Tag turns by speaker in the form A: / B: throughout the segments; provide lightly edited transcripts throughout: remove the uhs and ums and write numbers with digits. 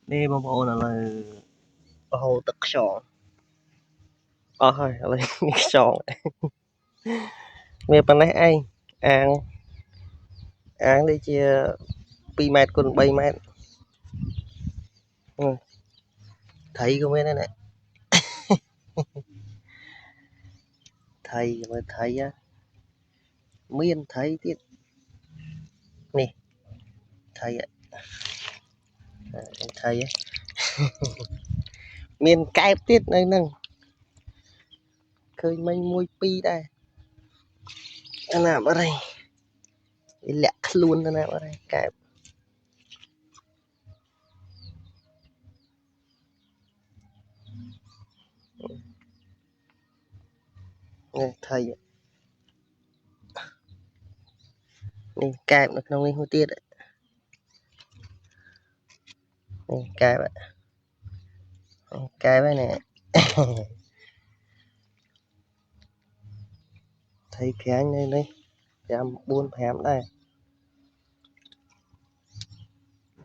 A: Đi bông bông là hồ tật sòn thôi là sòn mẹ bạn này anh ăn đi chia 2 mét còn 3 mét thấy không biết đây này thầy mà thấy á miên thấy tiết nè thầy ạ thầy á miên kẹp tiết này nâng khơi mây môi pi đây anh làm ở đây lẹ luôn anh làm ở đây kẹp thầy nè kẹp được không đi hôi tiết nè kẹp ạ kẹp ấy nè thấy cái anh đây đây em buôn hẻm đây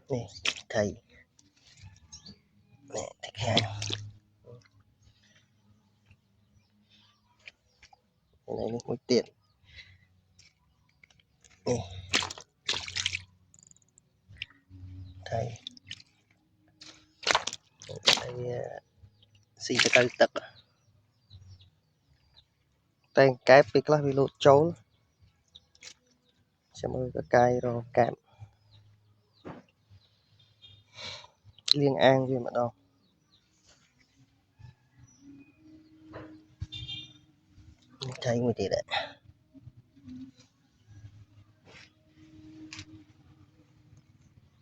A: nè thầy nè cái anh cái này mới tiền nè thầy thầy xì cái tật tay cái bị class bị lột trốn xem ơi cái cây rồi cạn liên an gì mà đâu thấy người thì đấy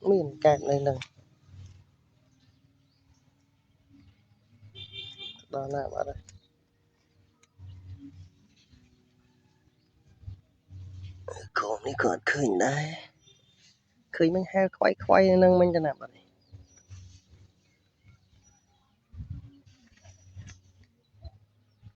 A: miền cạn đây là đó là ở đây còn đi còn khơi đây khơi mình hay khoai khoai nâng mình cho nằm ở đây